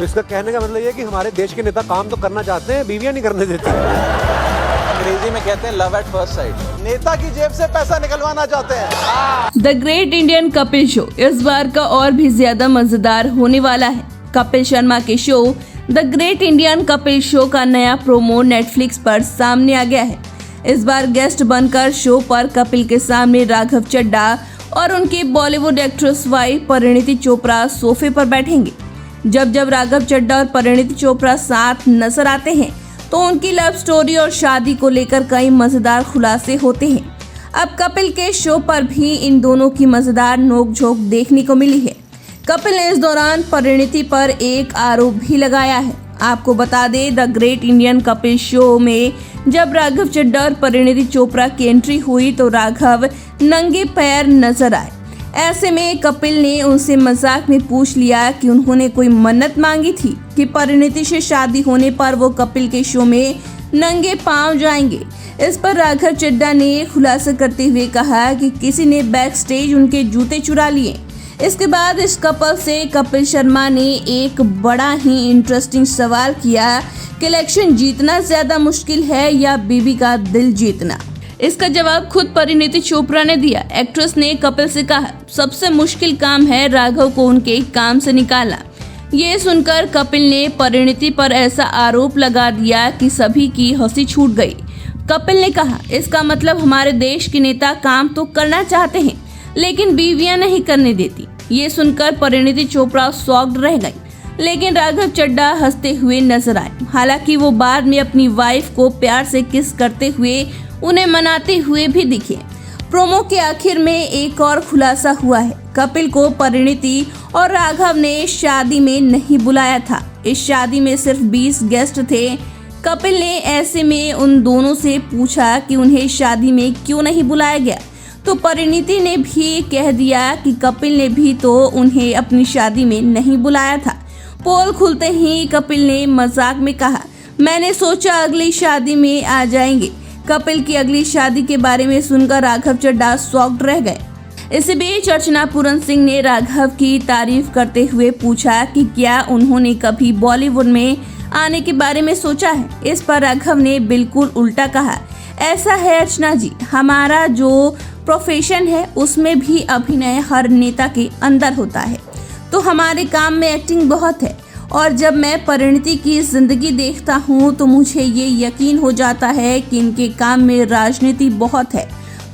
तो इसका कहने का मतलब ये है कि हमारे देश के नेता काम तो करना चाहते हैं, बीवियां नहीं करने देते। अंग्रेजी में कहते हैं लव एट फर्स्ट साइट। नेता की जेब से पैसा निकलवाना चाहते हैं। The great Indian Kapil show इस बार का और भी ज्यादा मजेदार होने वाला है। कपिल शर्मा के show the great Indian Kapil show का नया प्रोमो नेटफ्लिक्स पर सामने आ गया है। इस बार गेस्ट बनकर शो पर कपिल के सामने राघव चड्ढा और उनकी बॉलीवुड एक्ट्रेस वाइफ परिणीति चोपड़ा सोफे पर बैठेंगे। जब जब राघव चड्ढा और परिणीति चोपड़ा साथ नजर आते हैं तो उनकी लव स्टोरी और शादी को लेकर कई मजेदार खुलासे होते हैं। अब कपिल के शो पर भी इन दोनों की मजेदार नोकझोंक देखने को मिली है। कपिल ने इस दौरान परिणीति पर एक आरोप भी लगाया है। आपको बता दें, the great Indian Kapil show में जब राघव चड्ढा और परिणीति चोपड़ा की एंट्री हुई तो राघव नंगे पैर नजर आए। ऐसे में कपिल ने उनसे मजाक में पूछ लिया कि उन्होंने कोई मन्नत मांगी थी कि परिणीति से शादी होने पर वो कपिल के शो में नंगे पांव जाएंगे। इस पर राघव चड्ढा ने खुलासा करते हुए कहा कि किसी ने बैक स्टेज उनके जूते चुरा लिए। इसके बाद इस कपल से कपिल शर्मा ने एक बड़ा ही इंटरेस्टिंग सवाल किया कि इलेक्शन जीतना ज्यादा मुश्किल है या बीबी का दिल जीतना। इसका जवाब खुद परिणीति चोपड़ा ने दिया। एक्ट्रेस ने कपिल से कहा, सबसे मुश्किल काम है राघव को उनके काम से निकालना। ये सुनकर कपिल ने परिणीति पर ऐसा आरोप लगा दिया कि सभी की हंसी छूट गई। कपिल ने कहा, इसका मतलब हमारे देश के नेता काम तो करना चाहते हैं लेकिन बीवियां नहीं करने देती। ये सुनकर परिणीति चोपड़ा शॉक्ड रह गई, लेकिन राघव चड्ढा हंसते हुए नजर आए। हालांकि वो बाद में अपनी वाइफ को प्यार से किस करते हुए उन्हें मनाते हुए भी दिखे। प्रोमो के आखिर में एक और खुलासा हुआ है। कपिल को परिणीति और राघव ने शादी में नहीं बुलाया था। इस शादी में सिर्फ 20 गेस्ट थे। कपिल ने ऐसे में उन दोनों से पूछा कि उन्हें शादी में क्यों नहीं बुलाया गया, तो परिणीति ने भी कह दिया कि कपिल ने भी तो उन्हें अपनी शादी में नहीं बुलाया था। पोल खुलते ही कपिल ने मजाक में कहा, मैंने सोचा अगली शादी में आ जाएंगे। कपिल की अगली शादी के बारे में सुनकर राघव चड्ढा शॉक्ड रह गए। इसी बीच अर्चना पूरन सिंह ने राघव की तारीफ करते हुए पूछा कि क्या उन्होंने कभी बॉलीवुड में आने के बारे में सोचा है। इस पर राघव ने बिल्कुल उल्टा कहा, ऐसा है अर्चना जी, हमारा जो प्रोफेशन है उसमें भी अभिनय हर नेता के अंदर होता है, तो हमारे काम में एक्टिंग बहुत है। और जब मैं परिणीति की जिंदगी देखता हूँ तो मुझे ये यकीन हो जाता है कि इनके काम में राजनीति बहुत है।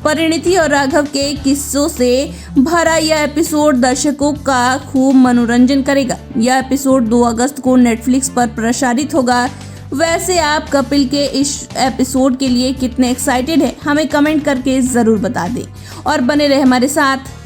परिणीति और राघव के किस्सों से भरा यह एपिसोड दर्शकों का खूब मनोरंजन करेगा। यह एपिसोड 2 अगस्त को नेटफ्लिक्स पर प्रसारित होगा। वैसे आप कपिल के इस एपिसोड के लिए कितने एक्साइटेड हैं, हमें कमेंट करके ज़रूर बता दें और बने रहे हमारे साथ।